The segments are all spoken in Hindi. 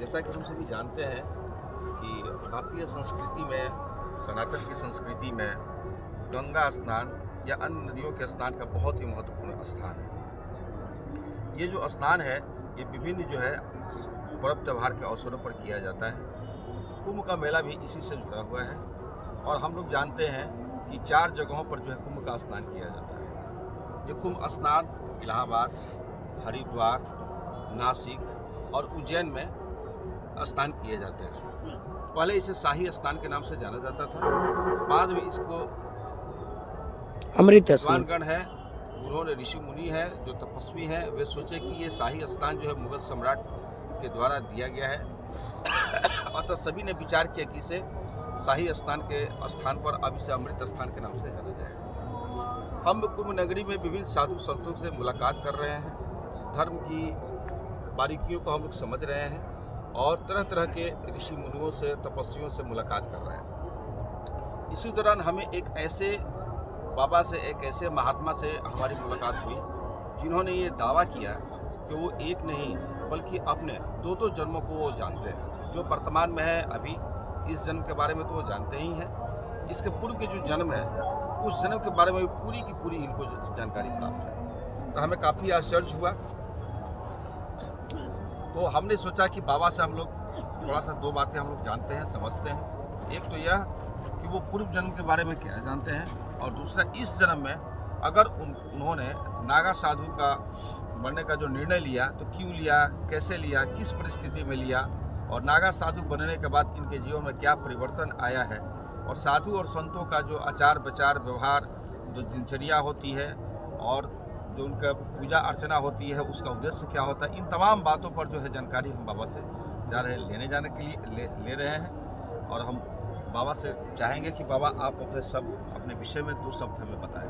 जैसा कि हम सभी जानते हैं कि भारतीय संस्कृति में, सनातन की संस्कृति में गंगा स्नान या अन्य नदियों के स्नान का बहुत ही महत्वपूर्ण स्थान है। ये जो स्नान है ये विभिन्न जो है पर्व त्यौहार के अवसरों पर किया जाता है। कुंभ का मेला भी इसी से जुड़ा हुआ है और हम लोग जानते हैं कि 4 जगहों पर जो है कुंभ का स्नान किया जाता है। ये कुंभ स्नान इलाहाबाद, हरिद्वार, नासिक और उज्जैन में स्नान किए जाते हैं। पहले इसे शाही स्नान के नाम से जाना जाता था, बाद में इसको अमृत स्नान विद्वानगण है, उन्होंने ऋषि मुनि है जो तपस्वी हैं, वे सोचे कि ये शाही स्नान जो है मुगल सम्राट के द्वारा दिया गया है। अतः सभी ने विचार किया कि इसे शाही स्नान के स्थान पर अब इसे अमृत स्थान के नाम से जाना जाएगा। हम कुंभ नगरी में विभिन्न साधु संतों से मुलाकात कर रहे हैं, धर्म की बारीकियों को हम लोग समझ रहे हैं और तरह तरह के ऋषि मुनियों से, तपस्वियों से मुलाकात कर रहे हैं। इसी दौरान हमें एक ऐसे बाबा से, एक ऐसे महात्मा से हमारी मुलाकात हुई जिन्होंने ये दावा किया कि वो एक नहीं बल्कि अपने 2 जन्मों को वो जानते हैं। जो वर्तमान में है अभी, इस जन्म के बारे में तो वो जानते ही हैं, इसके पूर्व के जो जन्म है उस जन्म के बारे में पूरी की पूरी इनको जानकारी प्राप्त है। तो हमें काफ़ी आश्चर्य हुआ। तो हमने सोचा कि बाबा से हम लोग थोड़ा सा 2 बातें हम लोग जानते हैं, समझते हैं। एक तो यह कि वो पूर्व जन्म के बारे में क्या जानते हैं और दूसरा इस जन्म में अगर उन्होंने नागा साधु का बनने का जो निर्णय लिया तो क्यों लिया, कैसे लिया, किस परिस्थिति में लिया और नागा साधु बनने के बाद इनके जीवन में क्या परिवर्तन आया है और साधु और संतों का जो आचार विचार व्यवहार, जो दिनचर्या होती है और जो उनका पूजा अर्चना होती है उसका उद्देश्य क्या होता है, इन तमाम बातों पर जो है जानकारी हम बाबा से जाने के लिए ले रहे हैं। और हम बाबा से चाहेंगे कि बाबा आप अपने विषय में 2 शब्द हमें बताएं।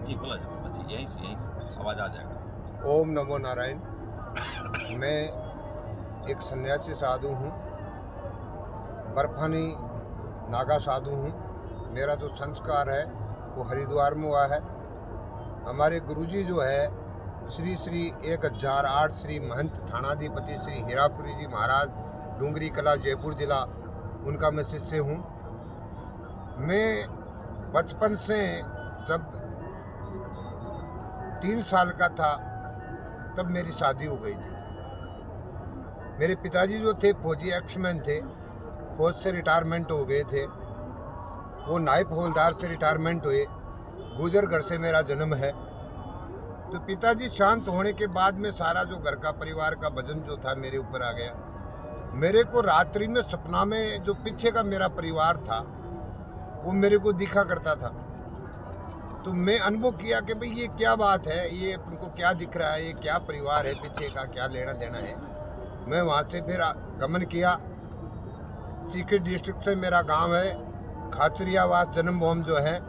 जी बोला जाए बाबा जी, यहीं से आवाज़ आ जाएगा। ओम नमो नारायण। मैं एक सन्यासी साधु हूँ, बर्फानी नागा साधु हूँ। मेरा जो संस्कार है वो हरिद्वार में हुआ है। हमारे गुरुजी जो है श्री 1008 श्री महंत थानाधिपति श्री हीरापुरी जी महाराज, डूंगरी कला, जयपुर जिला, उनका मैं शिष्य हूँ। मैं बचपन से जब 3 साल का था तब मेरी शादी हो गई थी। मेरे पिताजी जो थे फौजी एक्समैन थे, फौज से रिटायरमेंट हो गए थे। वो नायब हवलदार से रिटायरमेंट हुए। गुजरगढ़ से मेरा जन्म है। तो पिताजी शांत होने के बाद में सारा जो घर का परिवार का वजन जो था मेरे ऊपर आ गया। मेरे को रात्रि में सपना में जो पीछे का मेरा परिवार था वो मेरे को दिखा करता था। तो मैं अनुभव किया कि भाई ये क्या बात है, ये उनको क्या दिख रहा है, ये क्या परिवार है, पीछे का क्या लेना देना है। मैं वहाँ से फिर गमन किया। सीकर डिस्ट्रिक्ट से मेरा गांव है, खाचरियावास जन्मभूमि जो है,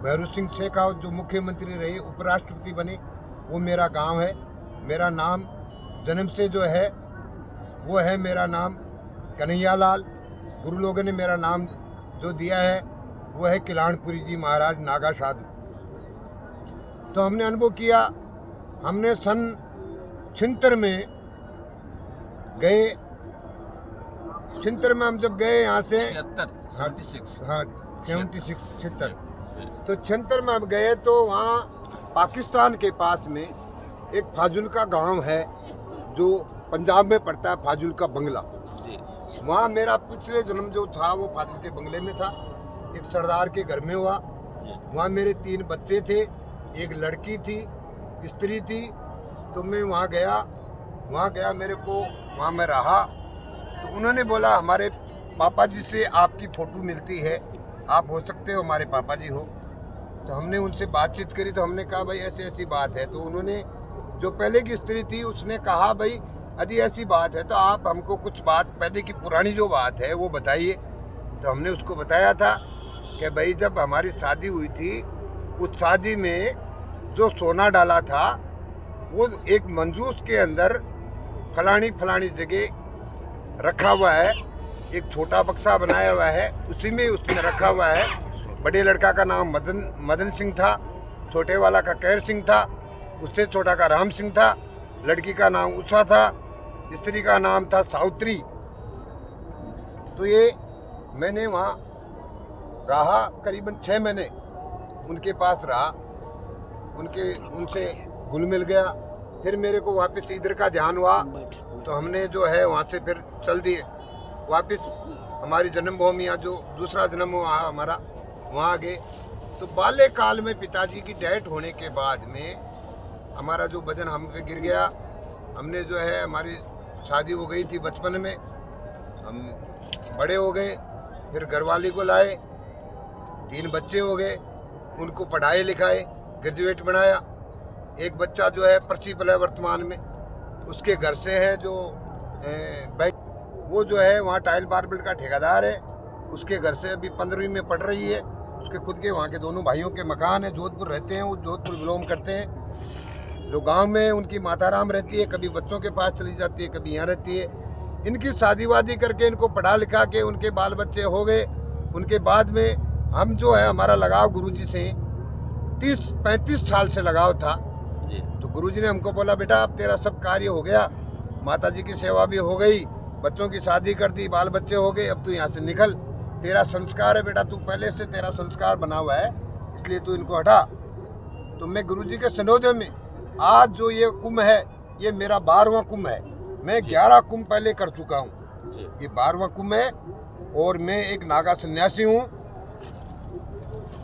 भैरू सिंह शेखावत जो मुख्यमंत्री रहे, उपराष्ट्रपति बने, वो मेरा गांव है। मेरा नाम जन्म से जो है वो है मेरा नाम कन्हैयालाल। गुरु लोगों ने मेरा नाम जो दिया है वो है किलानपुरी जी महाराज नागा साधु। तो हमने अनुभव किया। हमने सन 76 में गए। 76 में हम जब गए यहाँ से, 76 तो 76 में हम गए तो वहाँ पाकिस्तान के पास में एक फाजुल का गांव है जो पंजाब में पड़ता है, फाजुल का बंगला। वहाँ मेरा पिछले जन्म जो था वो फाजुल के बंगले में था, एक सरदार के घर में हुआ। वहाँ मेरे 3 बच्चे थे, एक लड़की थी, स्त्री थी। तो मैं वहाँ गया मेरे को वहाँ मैं रहा। तो उन्होंने बोला हमारे पापा जी से आपकी फ़ोटो मिलती है, आप हो सकते हो हमारे पापा जी हो। तो हमने उनसे बातचीत करी। तो हमने कहा भाई ऐसी ऐसी बात है। तो उन्होंने, जो पहले की स्त्री थी, उसने कहा भाई यदि ऐसी बात है तो आप हमको कुछ बात पहले की पुरानी जो बात है वो बताइए। तो हमने उसको बताया था कि भाई जब हमारी शादी हुई थी उस शादी में जो सोना डाला था वो एक मंजूस के अंदर फलानी जगह रखा हुआ है। एक छोटा बक्सा बनाया हुआ है, उसी में उसने रखा हुआ है। बड़े लड़का का नाम मदन सिंह था छोटे वाला का कैर सिंह था, उससे छोटा का राम सिंह था, लड़की का नाम उषा था, स्त्री का नाम था सावित्री। तो ये मैंने वहाँ रहा करीबन 6 महीने, उनके पास रहा, उनसे घुल मिल गया। फिर मेरे को वापस इधर का ध्यान हुआ तो हमने जो है वहाँ से फिर चल दिए वापस हमारी जन्मभूमि, यहाँ जो दूसरा जन्म हुआ हमारा, वहाँ गए। तो बाल्यकाल में पिताजी की डेथ होने के बाद में हमारा जो वजन हम पे गिर गया। हमने जो है, हमारी शादी हो गई थी बचपन में, हम बड़े हो गए, फिर घरवाली को लाए, 3 बच्चे हो गए, उनको पढ़ाए लिखाए, ग्रेजुएट बनाया। एक बच्चा जो है प्रिंसिपल है वर्तमान में, उसके घर से है जो वो जो है वहाँ टाइल मार्बल का ठेकेदार है, उसके घर से अभी 15वीं में पढ़ रही है। उसके खुद के वहाँ के दोनों भाइयों के मकान है, जोधपुर रहते हैं, वो जोधपुर बिलोंग करते हैं। जो गांव में उनकी माता राम रहती है, कभी बच्चों के पास चली जाती है, कभी यहाँ रहती है। इनकी शादी वादी करके इनको पढ़ा लिखा के उनके बाल बच्चे हो गए। उनके बाद में हम जो है, हमारा लगाव गुरुजी से 30-35 साल से लगाव था जी। तो गुरुजी ने हमको बोला, बेटा अब तेरा सब कार्य हो गया, माता जी की सेवा भी हो गई, बच्चों की शादी कर दी, बाल बच्चे हो गए, अब तू यहाँ से निकल, तेरा संस्कार है बेटा, तू पहले से तेरा संस्कार बना हुआ है, इसलिए तू इनको हटा। तो मैं गुरुजी के संयोजन में आज जो ये कुंभ है, ये मेरा 12वां कुंभ है। मैं 11 कुंभ पहले कर चुका हूँ, ये 12वां कुंभ है। और मैं एक नागा सन्यासी हूँ,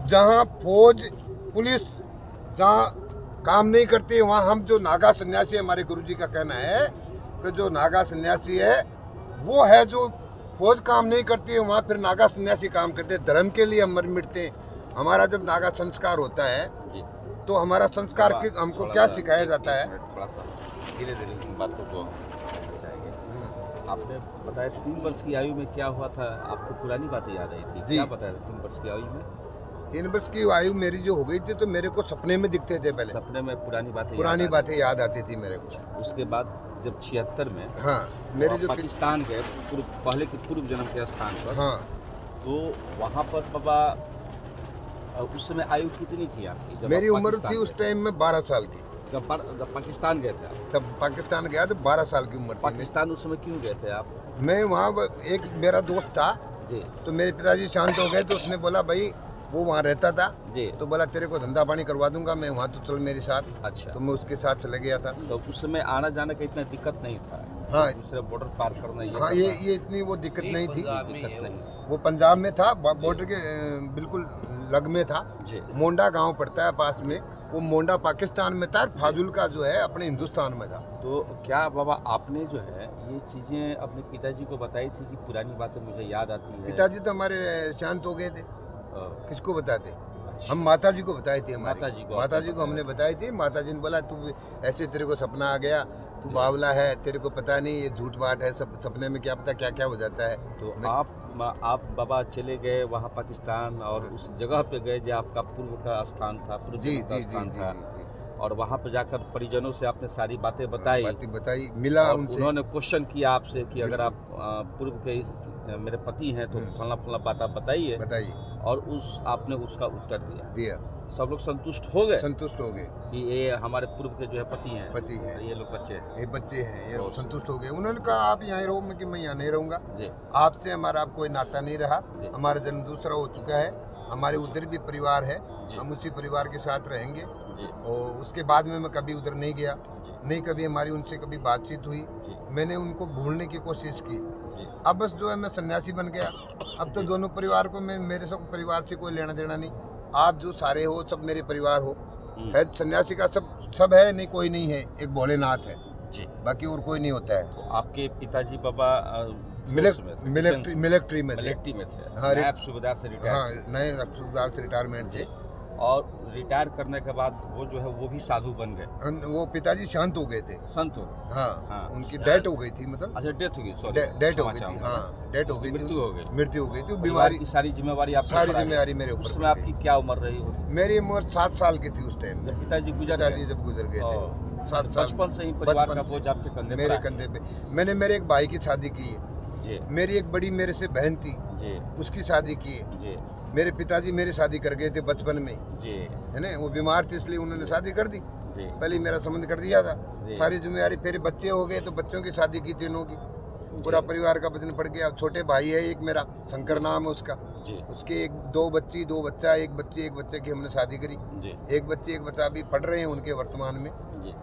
जहाँ फौज पुलिस जहाँ काम नहीं करती, वहाँ हम जो नागा सन्यासी, हमारे गुरुजी का कहना है कि जो नागा सन्यासी है वो है जो फौज काम नहीं करती है, वहाँ फिर नागा सन्यासी काम करते हैं। धर्म के लिए हम मर मिटते हैं। हमारा जब नागा संस्कार होता है तो हमारा संस्कार हमको क्या सिखाया जाता है? थोड़ा सा धीरे धीरे इन बातों को जाएंगे। आपने बताया 3 वर्ष की आयु में क्या हुआ था, आपको पुरानी बातें याद आई थी, क्या बताया 3 वर्ष की आयु में? 3 वर्ष की आयु मेरी जो हो गई थी तो मेरे को सपने में दिखते थे, पहले सपने में पुरानी बातें याद आती थी मेरे को। उसके बाद जब 76 में मेरे जो पाकिस्तान गए, पहले के पूर्व जन्म के स्थान पर, तो वहाँ पर बाबा उस समय आयु कितनी थी आपकी? मेरी उम्र थी उस टाइम में 12 साल की। जब पाकिस्तान गए थे आप? तब पाकिस्तान गया तो 12 साल की उम्र थी। पाकिस्तान उस समय क्यों गए थे आप? मैं वहाँ, एक मेरा दोस्त था जी, तो मेरे पिताजी शांत हो गए, तो उसने बोला भाई, वो वहाँ रहता था जी, तो बोला तेरे को धंधा पानी करवा दूंगा मैं, वहाँ तो चल मेरे साथ। अच्छा। तो मैं उसके साथ चले गया था। तो उस समय आना जाने का इतना दिक्कत नहीं था? दूसरे बॉर्डर पार करना ये इतनी वो दिक्कत नहीं थी। दिक्कत नहीं, वो पंजाब में था, बॉर्डर के बिल्कुल लग में था। मोंडा गांव पड़ता है पास में, वो मोंडा पाकिस्तान में था, फाजुल का जो है अपने हिंदुस्तान में था। तो क्या बाबा आपने जो है ये चीज़ें अपने पिताजी को बताई थी कि पुरानी बातें मुझे याद आती है? पिताजी तो हमारे शांत हो गए थे। किसको बताते? हम माता जी को बताई थी, माता जी को हमने बताई थी। माता जी ने बोला तू ऐसे, तेरे को सपना आ गया, तू बावला है, तेरे को पता नहीं, ये झूठ बात है, सब सपने में क्या पता क्या क्या हो जाता है। तो आप बाबा चले गए वहाँ पाकिस्तान, और उस जगह पे गए जो आपका पूर्व का स्थान था, और वहाँ पे जाकर परिजनों से आपने सारी बातें बताई, मिला उनसे। उन्होंने क्वेश्चन किया आपसे कि अगर आप पूर्व के मेरे पति हैं तो फलना बात आप बताइए, और आपने उसका उत्तर दिया। सब लोग संतुष्ट हो गए कि ये हमारे पूर्व के जो है पति हैं, ये लोग बच्चे हैं, ये संतुष्ट हो गए। उन्होंने कहा आप यहाँ रहो, मैं यहाँ नहीं रहूँगा, आपसे हमारा कोई नाता नहीं रहा, हमारा जन्म दूसरा हो चुका है, हमारे उधर भी परिवार है, हम उसी परिवार के साथ रहेंगे। और उसके बाद में मैं कभी उधर नहीं गया, नहीं कभी हमारी उनसे कभी बातचीत हुई, मैंने उनको भूलने की कोशिश की। अब बस जो है मैं सन्यासी बन गया। अब तो दोनों परिवार को मेरे सब परिवार से कोई लेना देना नहीं। आप जो सारे हो सब मेरे परिवार हो, है सन्यासी का सब है, नहीं कोई नहीं है, एक भोलेनाथ है जी, बाकी और कोई नहीं होता है। तो आपके पिताजी बाबा मिलिट्री में थे। नायब सूबेदार से रिटायरमेंट थे। और रिटायर करने के बाद वो जो है वो भी साधु बन गए। वो पिताजी शांत हो गए थे। संत हो गए? हाँ, उनकी डेथ हो गई थी, मतलब अच्छा डेथ हो गई, सॉरी डेथ हो गई थी। हाँ, डेथ हो गई, मृत्यु हो गई थी। बीमारी की सारी जिम्मेवारी मेरे ऊपर। उसमें आपकी क्या उम्र रही होगी? मेरी उम्र 7 साल की थी उस टाइम जब पिताजी जब गुजर गए थे। 7 साल बचपन से ही परिवार का बोझ आपके कंधे, मेरे कंधे पे। मैंने मेरे एक भाई की शादी की है, जी मेरी एक बड़ी मेरे से बहन थी, जी उसकी शादी की। जी मेरे पिताजी मेरी शादी कर गए थे बचपन में ही, जी है ना। वो बीमार थे इसलिए उन्होंने शादी कर दी, जी पहले ही मेरा संबंध कर दिया था। जी। सारी जिम्मेदारी, फिर बच्चे हो गए तो बच्चों की शादी की तीनों की, पूरा परिवार का वजन पड़ गया। छोटे भाई है एक मेरा, शंकर नाम है उसका, जी उसके दो बच्चा, एक बच्चे की हमने शादी करी। जी एक बच्चा अभी पढ़ रहे हैं उनके वर्तमान में। जी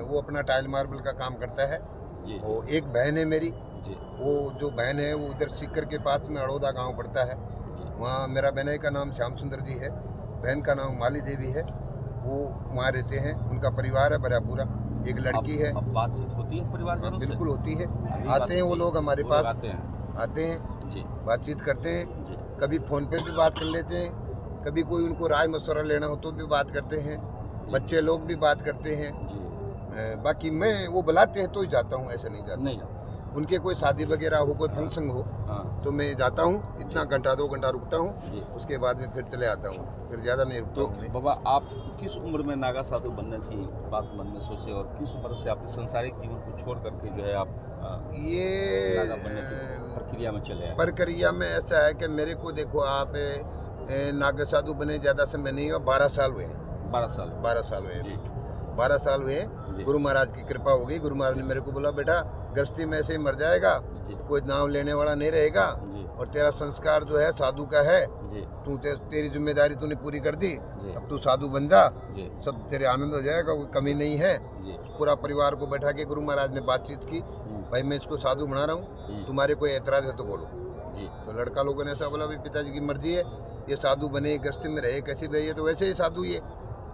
वो अपना टाइल मार्बल का काम करता है। जी वो एक बहन है मेरी, जी वो जो बहन है वो उधर सीकर के पास में अड़ोदा गांव पड़ता है। वहाँ मेरा बहन का नाम श्याम सुंदर जी है, बहन का नाम माली देवी है। वो वहाँ रहते हैं, उनका परिवार है बड़ा पूरा, एक लड़की है। अब बातचीत होती है हाँ, परिवारजनों से? बिल्कुल होती है। अभी आते हैं वो लोग हमारे पास, आते हैं आते हैं, जी बातचीत करते हैं। जी कभी फ़ोन पे भी बात कर लेते हैं, कभी कोई उनको राय मशवरा लेना हो तो भी बात करते हैं। बच्चे लोग भी बात करते हैं। जी बाकी मैं, वो बुलाते हैं तो ही जाता हूँ, ऐसा नहीं जाता। नहीं उनके कोई शादी वगैरह हो, कोई फंक्शन हो हाँ तो मैं जाता हूँ, इतना घंटा 2 घंटा रुकता हूँ, जी। उसके बाद में फिर चले आता हूँ, फिर ज़्यादा नहीं रुकता तो हूँ मैं। बाबा, आप किस उम्र में नागा साधु बनने की बात मन में सोचे और किस उम्र से आपने सांसारिक जीवन को छोड़ करके जो है आप नागा बनने की ये प्रक्रिया में चले आए? प्रक्रिया में ऐसा है कि मेरे को देखो आप, नागा साधु बने ज़्यादा समय नहीं हुआ, 12 साल हुए हैं। 12 साल 12 साल हुए जी हैं, 12 साल हुए हैं। जी। गुरु महाराज की कृपा हो गई। गुरु महाराज ने मेरे को बोला, बेटा गृहस्थी में ऐसे ही मर जाएगा, जी कोई नाम लेने वाला नहीं रहेगा, जी और तेरा संस्कार जो है साधु का है। जी तेरी जिम्मेदारी तूने पूरी कर दी, जी अब तू साधु बन जा, जी सब तेरे आनंद हो जाएगा, कोई कमी नहीं है। जी पूरा परिवार को बैठा के गुरु महाराज ने बातचीत की, भाई मैं इसको साधु बना रहा हूँ, तुम्हारे कोई ऐतराज है तो बोलो। जी तो लड़का लोगों ने ऐसा बोला, भाई पिताजी की मर्जी है, ये साधु बने, गृहस्थी में रहे, कैसी भी रहिए, तो वैसे ही साधु ये,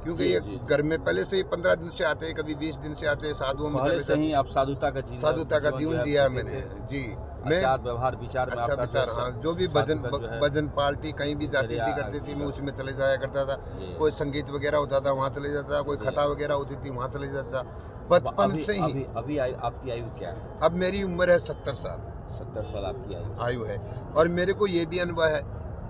क्योंकि जी, ये जी। घर में पहले से ही 15 दिन से आते हैं, कभी 20 दिन से आते हैं, साधुओं में पहले चले से जाते। ही आप साधुता का जीवन जो है जिया करते मैंने थे। जी। मैं आचार व्यवहार विचार में अच्छा आपका विचार, जो हाँ, है जो भी भजन साधु का जो है भजन पार्टी कहीं भी जाती चर्या थी करती थी, मैं का- उसमें चले जाया करता था। जी। कोई संगीत वगैरह होता था वहाँ चले जाता था, कोई जी। कथा वगैरह होती थी वहाँ चले जाता था, बचपन अभी से ही। अभी आपकी आयु क्या है? अब मेरी उम्र है 70 साल 70 साल आपकी आयु। आयु है, और मेरे को ये भी अनुभव है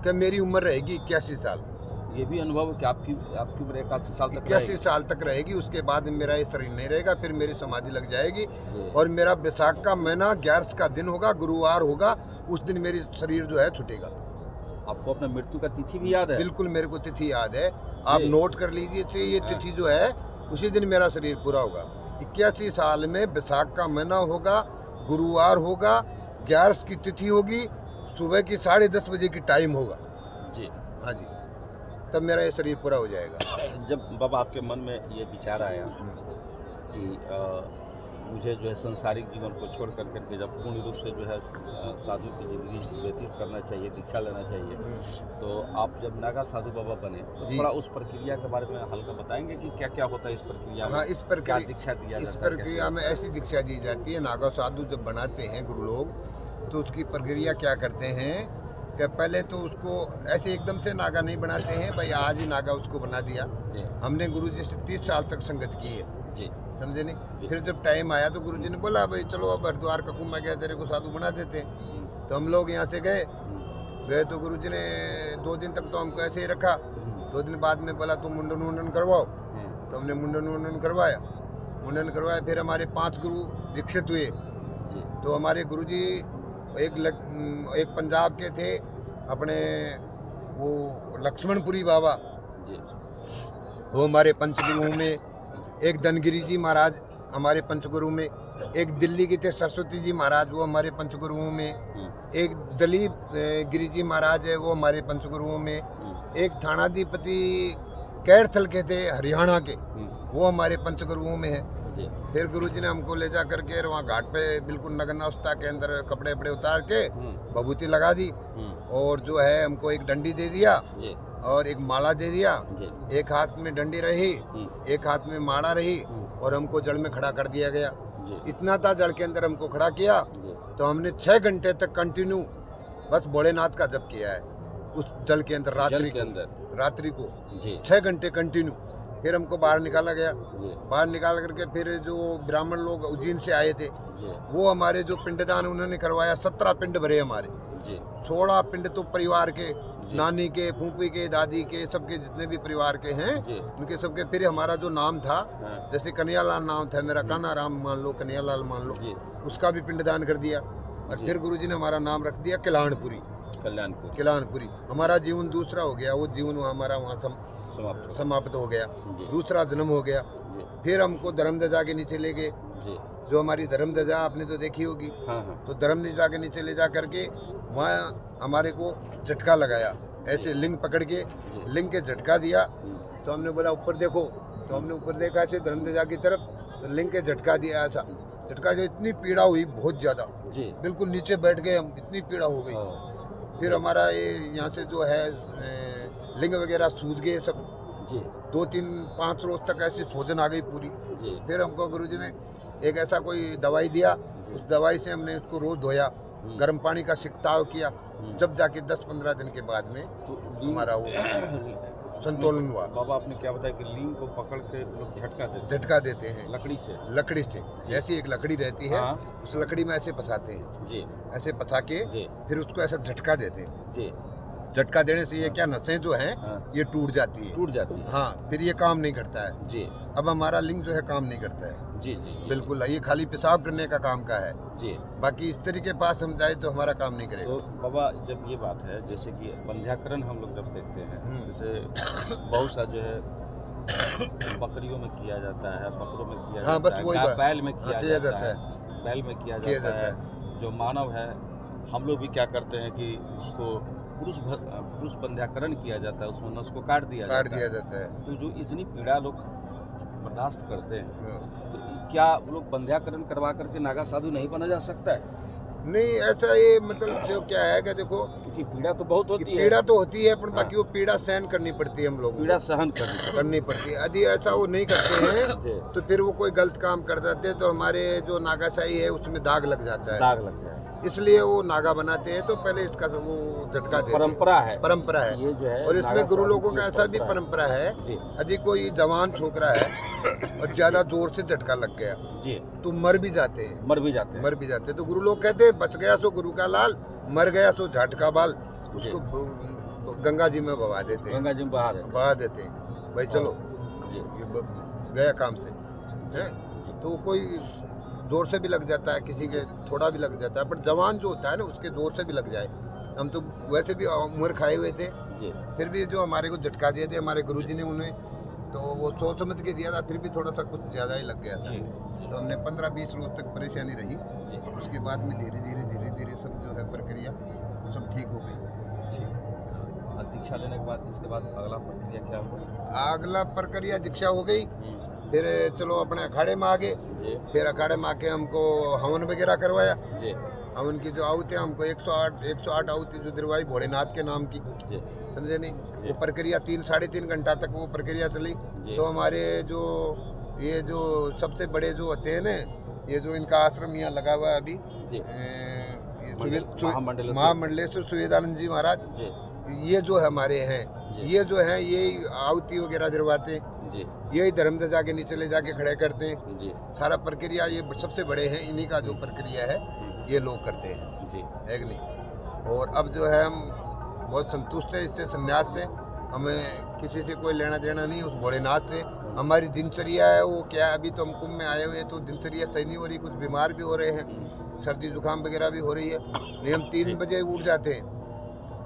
कि मेरी उम्र रहेगी 81 साल। ये भी अनुभव है कि आपकी उम्र 81 साल तक 81 साल तक रहेगी, उसके बाद मेरा ये शरीर नहीं रहेगा, फिर मेरी समाधि लग जाएगी। रहेगी। और मेरा बैसाख का महीना 11 का दिन होगा, गुरुवार होगा, उस दिन मेरी शरीर जो है छूटेगा। आपको अपने मृत्यु का तिथि भी याद है? बिल्कुल मेरे को तिथि याद है, आप जी। नोट कर लीजिए से, ये हाँ। तिथि जो है उसी दिन मेरा शरीर पूरा होगा। 81 साल में बैसाख का महीना होगा, गुरुवार होगा, 11 की तिथि होगी, सुबह की 10:30 बजे की टाइम होगा। जी। हाँ जी, तब मेरा ये शरीर पूरा हो जाएगा। जब बाबा आपके मन में ये विचार आया कि मुझे जो है सांसारिक जीवन को छोड़ कर करके जब पूर्ण रूप से जो है साधु की जिंदगी व्यतीत करना चाहिए, दीक्षा लेना चाहिए, तो आप जब नागा साधु बाबा बने तो जी। थोड़ा उस प्रक्रिया के बारे में हल्का बताएंगे कि क्या क्या होता है इस प्रक्रिया में? हाँ, इस क्या प्रक्रिया दीक्षा दिया इस जाता है? प्रक्रिया में ऐसी दीक्षा दी जाती है, नागा साधु जब बनाते हैं गुरु लोग, तो उसकी प्रक्रिया क्या करते हैं कि पहले तो उसको ऐसे एकदम से नागा नहीं बनाते हैं, भाई आज ही नागा उसको बना दिया। जी हमने गुरु जी से 30 साल तक संगत की है, जी समझे नहीं। जी। फिर जब टाइम आया तो गुरु जी ने बोला, भाई चलो अब हरिद्वार का कुंभ आ गया, तेरे को साधु बना देते हैं। तो हम लोग यहाँ से गए तो गुरु जी ने 2 दिन तक तो हमको ऐसे ही रखा। 2 दिन बाद में बोला तुम मुंडन वुंडन करवाओ, तो हमने मुंडन वुंडन करवाया। फिर हमारे 5 गुरु दीक्षित हुए। जी तो हमारे गुरु जी एक पंजाब के थे, अपने वो लक्ष्मणपुरी बाबा, जी वो हमारे पंचगुरुओं में। एक धनगिरी जी महाराज हमारे पंचगुरु में। एक दिल्ली के थे सरस्वती जी महाराज, वो हमारे पंचगुरुओं में। एक दलीप गिरी जी महाराज है, वो हमारे पंचगुरुओं में। एक थानाधिपति कैरथल के थे हरियाणा के, वो हमारे पंचगुरुओं में है। जी फिर गुरुजी ने हमको ले जा करके वहाँ घाट पे बिल्कुल नग्न अवस्था के अंदर कपड़े वपड़े उतार के भभूति लगा दी, और जो है हमको एक डंडी दे दिया जी और एक माला दे दिया। जी एक हाथ में डंडी रही, एक हाथ में माला रही, और हमको जल में खड़ा कर दिया गया। जी इतना था, जल के अंदर हमको खड़ा किया। जी तो हमने 6 घंटे तक कंटिन्यू बस भोलेनाथ का जप किया है उस जल के अंदर, जल के अंदर रात्रि को जी 6 घंटे कंटिन्यू। फिर हमको बाहर निकाला गया। जी बाहर निकाल करके फिर जो ब्राह्मण लोग उज्जैन से आए थे, जी वो हमारे जो पिंडदान उन्होंने करवाया। 17 पिंड भरे हमारे। जी 16 पिंड तो परिवार के, जी। नानी के, फूफी के, दादी के, सबके जितने भी परिवार के हैं जी उनके सबके। फिर हमारा जो नाम था, हाँ जैसे कन्हैयालाल नाम था मेरा, कान्हा राम मान लो, कन्हैयालाल मान लो, जी उसका भी पिंडदान कर दिया। और जी। फिर गुरुजी ने हमारा नाम रख दिया कल्याणपुरी। कल्याणपुर कल्याणपुरी हमारा जीवन दूसरा हो गया, वो जीवन हमारा वहाँ समाप्त समाप्त हो गया, जी। दूसरा जन्म हो गया। जी फिर हमको धर्मध्वजा के नीचे ले गए, जी जो हमारी धर्मध्वजा आपने तो देखी होगी। हाँ हाँ तो धर्मध्वजा के नीचे ले जा करके वहाँ हमारे को झटका लगाया, ऐसे लिंग पकड़ के लिंग के झटका दिया। तो हमने बोला ऊपर देखो, तो हमने ऊपर देखा ऐसे धर्मध्वजा की तरफ, तो लिंग के झटका दिया ऐसा झटका, जो इतनी पीड़ा हुई बहुत ज़्यादा, जी बिल्कुल नीचे बैठ गए हम, इतनी पीड़ा हो गई। हाँ, फिर हमारा ये यहाँ से जो है लिंग वगैरह सूज गए सब, जी 2-3-5 रोज तक ऐसी सोजन आ गई पूरी। जी फिर हमको गुरुजी ने एक ऐसा कोई दवाई दिया, उस दवाई से हमने उसको रोज धोया, गर्म पानी का सिकताव किया, जब जाके 10-15 दिन के बाद में तो हमारा वो संतुलन हुआ। बाबा आपने क्या बताया कि लिंग को पकड़ के लोग झटका देते हैं लकड़ी से लकड़ी से, ऐसी एक लकड़ी रहती है, हाँ। उस लकड़ी में ऐसे फंसाते हैं, जी ऐसे फंसा के जी फिर उसको ऐसा झटका देते हैं। जी झटका देने से ये क्या नसें जो हैं हाँ। ये टूट जाती है, टूट जाती है हाँ, फिर ये काम नहीं करता है। जी अब हमारा लिंग जो है काम नहीं करता है, जी जी जी बिल्कुल, ये खाली पेशाब करने का काम का है, जी। बाकी स्त्री के पास हम जाए तो हमारा काम नहीं करेगा। तो बाबा जब ये बात है, जैसे कि बंध्याकरण हम लोग जब देखते हैं, जैसे बहुत सा जो है बकरियों में किया जाता है, बकरों में किया हाँ, जाता बस है, वही बात। बैल में हाँ, किया जाता है, बैल में किया जाता है। जो मानव है, हम लोग भी क्या करते हैं कि उसको पुरुष बंध्याकरण किया जाता है, उसमें नस को काट दिया जाता है। तो जो इतनी पीड़ा लोग बर्दाश्त करते हैं, हाँ। तो क्या वो लोग बंध्याकरण करवा करके नागा साधु नहीं बना जा सकता है? नहीं, ऐसा ये मतलब जो क्या है कि देखो, क्योंकि पीड़ा तो बहुत होती है, पीड़ा तो होती है, पर हाँ। बाकी वो पीड़ा सहन करनी पड़ती है, हम लोग पीड़ा सहन करनी पड़ती है। यदि ऐसा वो नहीं करते हैं जी। तो फिर वो कोई गलत काम कर जाते हैं, तो हमारे जो नागाशाही है उसमें दाग लग जाता है, दाग लग जाए, इसलिए वो नागा बनाते हैं। तो पहले इसका वो झटका देते हैं। परंपरा है ये जो है और इसमें नागा गुरु साधु लोगों की का ऐसा भी परंपरा है, जी यदि कोई जवान छोकरा है और ज्यादा जोर से झटका लग गया जी तो मर भी जाते हैं, मर भी जाते हैं। तो गुरु लोग कहते हैं बच गया सो गुरु का लाल, मर गया सो झटका बाल, उसको गंगा जी में बहा देते हैं, गंगा जी में बहा देते हैं, भाई चलो जी ये गया काम से है। तो कोई जोर से भी लग जाता है, किसी के थोड़ा भी लग जाता है, बट जवान जो होता है ना उसके जोर से भी लग जाए। हम तो वैसे भी उम्र खाए हुए थे, जी फिर भी जो हमारे को झटका दिए थे हमारे गुरुजी ने, उन्हें तो वो सोच समझ के दिया था, फिर भी थोड़ा सा कुछ ज़्यादा ही लग गया था। जी तो हमने 15-20 रोज तक परेशानी रही, उसके बाद में धीरे धीरे सब जो है प्रक्रिया सब ठीक हो गई। ठीक। और दीक्षा लेने के बाद इसके बाद अगला प्रक्रिया क्या हुआ? अगला प्रक्रिया दीक्षा हो गई, फिर चलो अपने अखाड़े में आ गए। जी फिर अखाड़े में आके हमको हवन वगैरह करवाया। जी हवन की जो आहुति है हमको 108 आहुति जो दिलवाई भोलेनाथ के नाम की, जी समझे नहीं, वो प्रक्रिया 3-3.5 घंटा तक वो प्रक्रिया चली। तो हमारे जो ये जो सबसे बड़े जो होते हैं ना, ये जो इनका आश्रम यहाँ लगा हुआ है अभी, जी महामंडलेश्वर सुवेदानंद जी महाराज, जी ये जो हमारे हैं, ये जो है यही आहुति वगैरह दिलवाते हैं, जी यही धर्मध्वजा के नीचे ले जाके खड़े करते हैं। जी सारा प्रक्रिया ये सबसे बड़े हैं, इन्हीं का जो प्रक्रिया है ये लोग करते हैं, जी है कि नहीं। और अब जो है हम बहुत संतुष्ट हैं इससे, संन्यास से, हमें किसी से कोई लेना देना नहीं उस भोलेनाथ से। हमारी दिनचर्या है वो क्या है, अभी तो हम कुंभ में आए हुए हैं तो दिनचर्या सही नहीं हो रही, कुछ बीमार भी हो रहे हैं, सर्दी जुकाम वगैरह भी हो रही है। नहीं, हम 3 बजे उठ जाते हैं,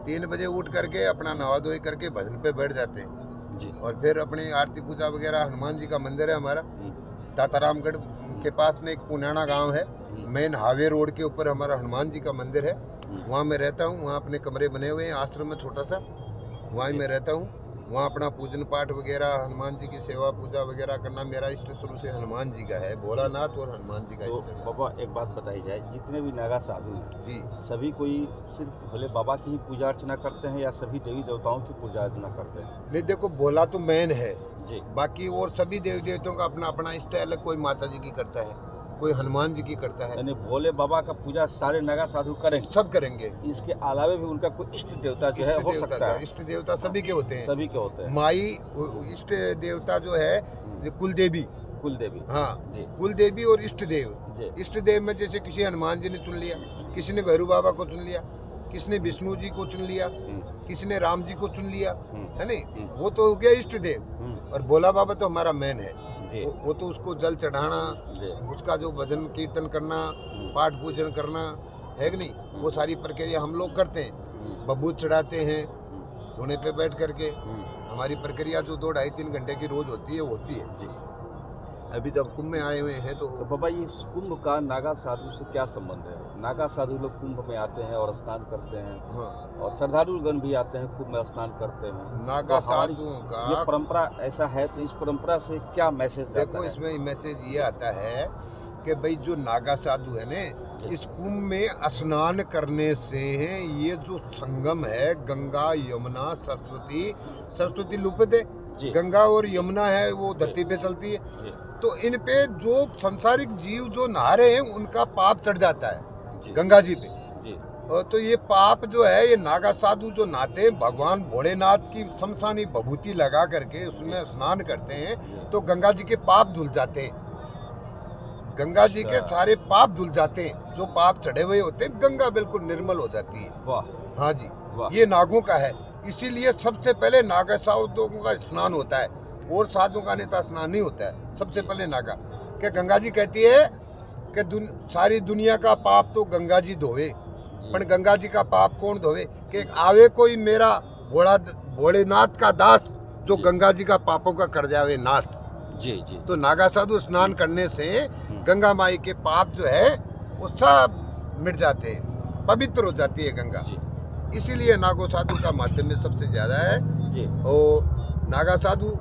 3 बजे उठ करके अपना नहा धोई करके भजन पे बैठ जाते हैं जी और फिर अपनी आरती पूजा वगैरह। हनुमान जी का मंदिर है हमारा तातारामगढ़ के पास में, एक पुनाना गांव है, मेन हाईवे रोड के ऊपर हमारा हनुमान जी का मंदिर है। वहाँ मैं रहता हूँ, वहाँ अपने कमरे बने हुए हैं, आश्रम में छोटा सा, वहाँ ही मैं रहता हूँ। वहाँ अपना पूजन पाठ वगैरह, हनुमान जी की सेवा पूजा वगैरह करना मेरा इष्ट शुरू से हनुमान जी का है, भोलानाथ और हनुमान जी का तो इष्ट है। बाबा एक बात बताई जाए, जितने भी नागा साधु हैं जी, सभी कोई सिर्फ भोले बाबा की ही पूजा अर्चना करते हैं या सभी देवी देवताओं की पूजा अर्चना करते हैं? नहीं देखो, भोला तो मेन है जी बाकी और सभी देवी देवताओं का अपना अपना इष्ट है अलग, कोई माता जी की करता है, कोई हनुमान जी की करता है, यानी भोले बाबा का पूजा सारे नागा साधु करेंगे, सब करेंगे। इसके अलावा भी उनका कोई इष्ट देवता जो है इष्ट हो देवता सकता का, है? इष्ट देवता सभी के होते हैं, सभी के होते हैं। माई इष्ट देवता जो है ये कुल देवी, कुल देवी, हाँ जी कुल देवी और इष्ट देव। जी इष्ट देव में जैसे किसी हनुमान जी ने चुन लिया, किसी ने भैरू बाबा को चुन लिया, किसी ने विष्णु जी को चुन लिया, किसी ने राम जी को चुन लिया, है नहीं, वो तो हो गया इष्ट देव। और भोला बाबा तो हमारा मेन है, जी वो तो उसको जल चढ़ाना, जी उसका जो भजन कीर्तन करना, पाठ पूजन करना, है कि नहीं, वो सारी प्रक्रिया हम लोग करते हैं। बबूत चढ़ाते हैं धुने पे बैठ करके। हमारी प्रक्रिया जो 2-2.5-3 घंटे की रोज होती है जी। अभी जब कुंभ में आए हुए हैं तो तो बाबा ये कुंभ का नागा साधु से क्या संबंध है? नागा साधु लोग कुंभ में आते हैं और स्नान करते हैं, हाँ, और श्रद्धालुगण भी आते हैं कुंभ में स्नान करते हैं। नागा तो हमारी साधुओं ये का परंपरा ऐसा है, तो इस परंपरा से क्या मैसेज जाता देखो, है? इसमें मैसेज ये आता है कि भाई जो नागा साधु है ने, इस कुंभ में स्नान करने से ये जो संगम है गंगा यमुना सरस्वती लुप्त है, जी। गंगा और यमुना है वो धरती पे चलती है, जी, तो इन पे जो संसारिक जीव जो नहा रहे हैं उनका पाप चढ़ जाता है जी, गंगा जी पे। जी, और तो ये पाप जो है, ये नागा साधु जो नहाते हैं भगवान भोलेनाथ की शमशानी भभूति लगा करके उसमें स्नान करते हैं, तो गंगा जी के पाप धुल जाते हैं। गंगा जी के सारे पाप धुल जाते हैं, जो पाप चढ़े हुए होते हैं गंगा बिल्कुल निर्मल हो जाती है। वाह, हाँ जी, वाह। ये नागों का है, इसीलिए सबसे पहले नागा साधुओं का स्नान होता है, और साधुओं का नेता स्नान नहीं होता है। सबसे पहले नागा क्या गंगा जी कहती है कि सारी दुनिया का पाप तो गंगा जी धोवे, पर गंगा जी का पाप कौन धोवे? कि आवे कोई मेरा भोलेनाथ का दास जो गंगा जी का पापों का कर जावे नाश। जी, जी, तो नागा साधु स्नान करने से गंगा माई के पाप जो है वो सब मिट जाते हैं, पवित्र हो जाती है गंगा। जी, इसीलिए नागो साधु का माध्यम सबसे ज्यादा है। जी, और नागा साधु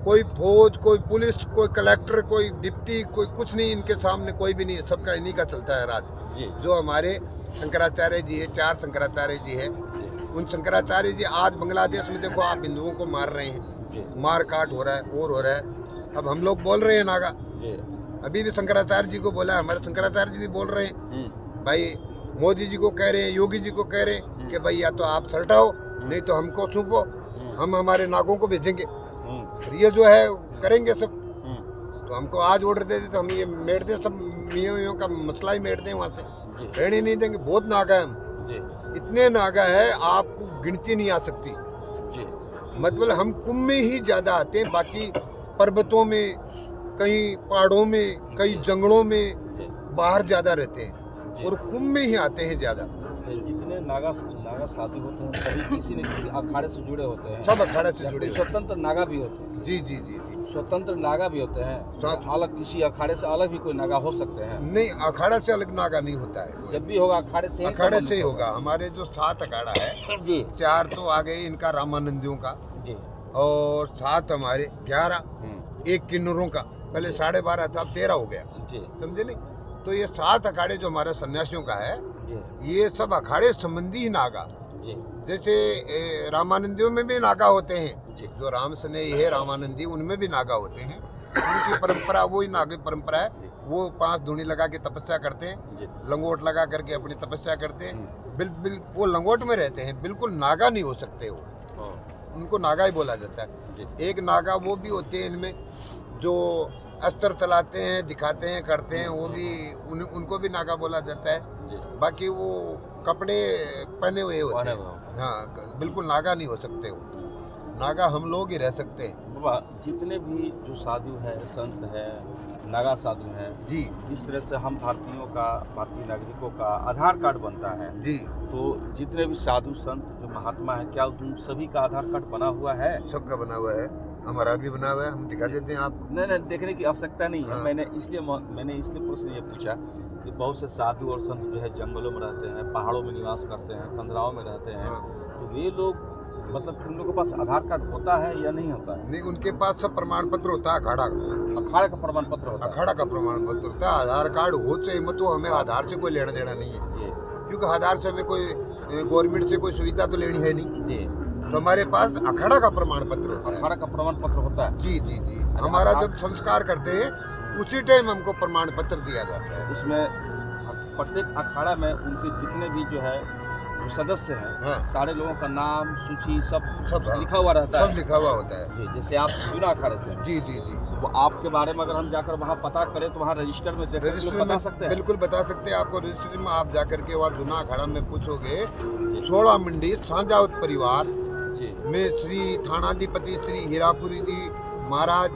कोई फौज, कोई पुलिस, कोई कलेक्टर, कोई डिप्टी, कोई कुछ नहीं, इनके सामने कोई भी नहीं, सबका इन्हीं का चलता है राज। जी, जो हमारे शंकराचार्य जी है, 4 शंकराचार्य जी है, उन शंकराचार्य जी आज बांग्लादेश में देखो आप हिंदुओं को मार रहे हैं, जी, मार काट हो रहा है और हो रहा है। अब हम लोग बोल रहे हैं नागा, जी, अभी भी शंकराचार्य जी को बोला, हमारे शंकराचार्य जी भी बोल रहे हैं भाई, मोदी जी को कह रहे हैं, योगी जी को कह रहे हैं कि भाई या तो आप सल्टाओ, नहीं तो हमको सौंपो, हम हमारे नागों को भेजेंगे। और ये जो है करेंगे सब। तो हमको आज ऑर्डर दे देते, हम ये मेट दें, सब मियों का मसला ही मेट दें वहाँ से, रहने नहीं देंगे। बहुत नागा है हम, जी, इतने नागा है आपको गिनती नहीं आ सकती। जी, मतलब हम कुंभ में ही ज्यादा आते हैं, बाकी पर्वतों में, कहीं पहाड़ों में, कई जंगलों में बाहर ज्यादा रहते हैं, और कुंभ में ही आते हैं ज्यादा। जितने नागा साधु होते हैं सभी किसी न किसी अखाड़े से जुड़े होते हैं। सब अखाड़े से जुड़े हुए। स्वतंत्र नागा भी होते हैं। जी जी जी जी, स्वतंत्र नागा भी होते हैं। अलग किसी अखाड़े से अलग भी कोई नागा हो सकते हैं? नहीं, अखाड़ा से अलग नागा नहीं होता है। जब भी होगा अखाड़े से अखाड़े से ही होगा। हमारे जो 7 अखाड़ा है, जी, 4 तो आ गए इनका रामानंदियों का, जी, और 7 हमारे 11, एक किन्नरों का, पहले 12.5 था, अब 13 हो गया, जी, समझे नहीं। तो ये 7 अखाड़े जो हमारे सन्यासियों का है, जी, ये सब अखाड़े संबंधी ही नागा। जी, जैसे रामानंदियों में भी नागा होते हैं, जी, जो राम स्नेही है रामानंदी, उनमें भी नागा होते हैं। उनकी परंपरा वही नागी परंपरा है। वो 5 धूनी लगा के तपस्या करते हैं, जी, लंगोट लगा करके अपनी तपस्या करते हैं। बिल्कुल वो लंगोट में रहते हैं, बिल्कुल नागा नहीं हो सकते वो, उनको नागा ही बोला जाता है। जी, एक नागा वो भी होते हैं इनमें जो अस्त्र चलाते हैं, दिखाते हैं, करते हैं, वो भी उनको भी नागा बोला जाता है। जी, बाकी वो कपड़े पहने हुए होते हैं। पहने हाँ, बिल्कुल नागा नहीं हो सकते वो, नागा हम लोग ही रह सकते हैं। बाबा जितने भी जो साधु है, संत है, नागा साधु हैं, जी जिस तरह से हम भारतीयों का, भारतीय नागरिकों का आधार कार्ड बनता है, जी, तो जितने भी साधु संत जो महात्मा है, क्या उन सभी का आधार कार्ड बना हुआ है? सबका बना हुआ है, हमारा भी बना हुआ है, हम दिखा देते हैं आपको। नहीं, देखने की आवश्यकता नहीं है। हाँ। मैंने इसलिए प्रश्न ये पूछा कि बहुत से साधु और संत जो है जंगलों में रहते हैं, पहाड़ों में निवास करते हैं, कंदराओं में रहते हैं, हाँ। तो वे लोग मतलब उन लोगों के पास आधार कार्ड होता है या नहीं होता है? नहीं, उनके पास सब प्रमाण पत्र होता है। अखाड़ा का, अखाड़े का प्रमाण पत्र होता है? अखाड़ा का प्रमाण पत्र होता है। आधार कार्ड हो चाहे मत हो, हमें आधार से कोई लेना देना नहीं है, जी, क्योंकि आधार से हमें कोई गवर्नमेंट से कोई सुविधा तो लेनी है नहीं। जी, तो हमारे पास अखाड़ा का प्रमाण पत्र होता है। अखाड़ा का प्रमाण पत्र होता है? जी जी जी, हमारा जब संस्कार करते हैं उसी टाइम हमको प्रमाण पत्र दिया जाता है। उसमें प्रत्येक अखाड़ा में उनके जितने भी जो है जो सदस्य हैं, हाँ। सारे लोगों का नाम, सूची सब हाँ। लिखा हुआ रहता सब है? लिखा हुआ होता है। जी, जैसे आप बिना अखाड़े से हैं, जी जी जी, वो आपके बारे में अगर हम जाकर वहाँ पता करें तो वहाँ रजिस्टर में देख रजिस्टर बता में सकते हैं? बिल्कुल बता सकते हैं आपको। रजिस्टर में आप जाकर के वहाँ जुना अखाड़ा में पूछोगे, 16 मंडी सांजावत परिवार जी, में श्री थानाधिपति श्री हीरापुरी जी महाराज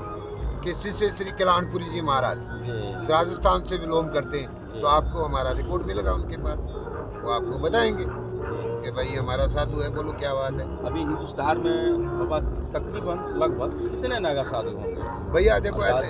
के शिष्य श्री कल्याणपुरी जी महाराज जी, राजस्थान से बिलोंग करते हैं, तो आपको हमारा रिकॉर्ड मिलेगा उनके पास। वो आपको बताएंगे कि भाई हमारा साधु है, बोलो क्या बात है। अभी हिंदुस्तान में बाबा तकरीबन लगभग कितने नागा साधु होंगे? भैया देखो ऐसे